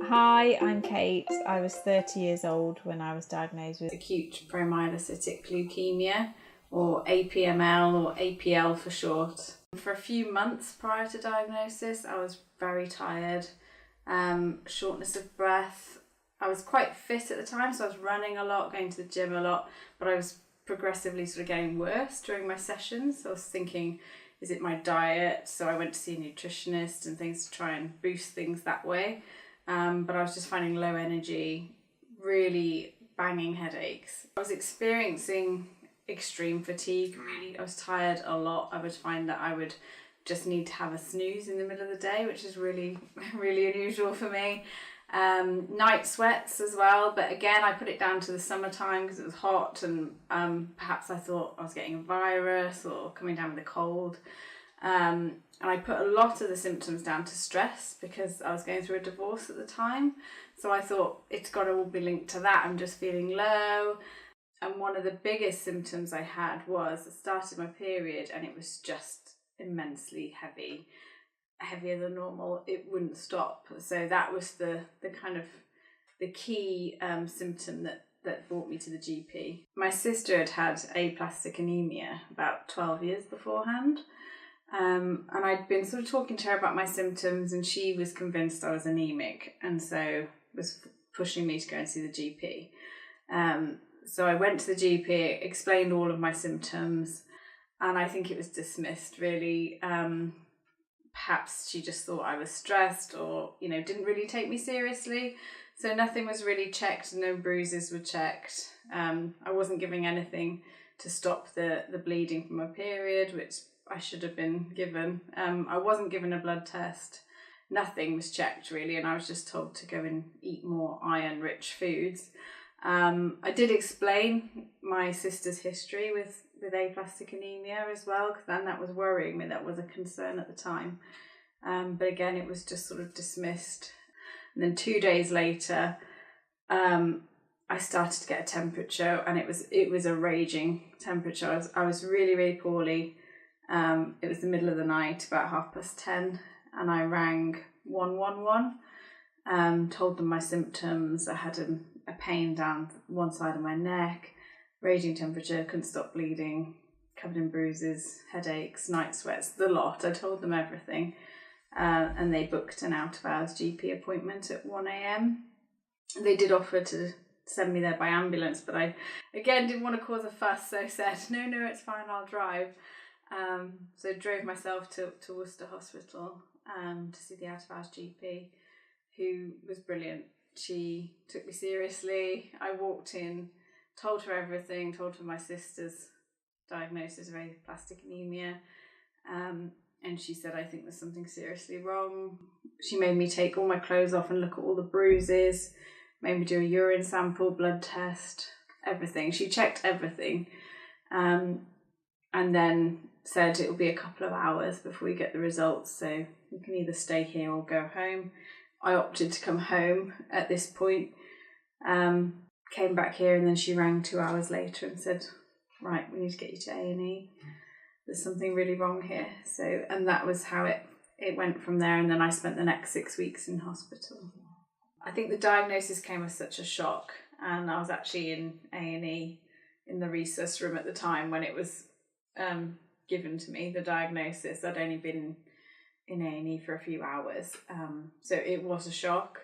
Hi, I'm Kate. I was 30 years old when I was diagnosed with acute promyelocytic leukemia, or APML, or APL for short. For a few months prior to diagnosis, I was very tired, shortness of breath. I was quite fit at the time, so I was running a lot, going to the gym a lot, but I was progressively sort of getting worse during my sessions. So I was thinking, is it my diet? So I went to see a nutritionist and things to try and boost things that way. But I was just finding low energy, really banging headaches. I was experiencing extreme fatigue, really. I was tired a lot. I would find that I would just need to have a snooze in the middle of the day, which is really, really unusual for me. Night sweats as well, but again, I put it down to the summertime because it was hot, and perhaps I thought I was getting a virus or coming down with a cold. And I put a lot of the symptoms down to stress because I was going through a divorce at the time. So I thought it's got to all be linked to that. I'm just feeling low. And one of the biggest symptoms I had was I started my period and it was just immensely heavy, heavier than normal. It wouldn't stop. So that was the kind of the key symptom that brought me to the GP. My sister had had aplastic anemia about 12 years beforehand. And I'd been sort of talking to her about my symptoms, and she was convinced I was anemic, and so was pushing me to go and see the GP. So I went to the GP, explained all of my symptoms, and I think it was dismissed, really. Perhaps she just thought I was stressed or, didn't really take me seriously. So nothing was really checked, no bruises were checked. I wasn't giving anything to stop the bleeding from my period, which I should have been given. I wasn't given a blood test. Nothing was checked really, and I was just told to go and eat more iron-rich foods. I did explain my sister's history with aplastic anemia as well, because then that was worrying me. That was a concern at the time. But again, it was just sort of dismissed. And then 2 days later, I started to get a temperature, and it was a raging temperature. I was really, really poorly. It was the middle of the night, about 10:30, and I rang 111, told them my symptoms. I had a pain down one side of my neck, raging temperature, couldn't stop bleeding, covered in bruises, headaches, night sweats, the lot. I told them everything, and they booked an out-of-hours GP appointment at 1 a.m. They did offer to send me there by ambulance, but I, again, didn't want to cause a fuss, so said, no, it's fine, I'll drive. So I drove myself to Worcester Hospital to see the out-of-hours GP, who was brilliant. She took me seriously. I walked in, told her everything, told her my sister's diagnosis of aplastic anemia, and she said, I think there's something seriously wrong. She made me take all my clothes off and look at all the bruises, made me do a urine sample, blood test, everything. She checked everything, and then said it will be a couple of hours before we get the results, so you can either stay here or go home. I opted to come home at this point, came back here, and then she rang 2 hours later and said, right, we need to get you to A&E. There's something really wrong here. So, and that was how it went from there, and then I spent the next 6 weeks in hospital. I think the diagnosis came as such a shock, and I was actually in A&E in the resus room at the time when it was given to me, the diagnosis. I'd only been in A&E for a few hours, so it was a shock.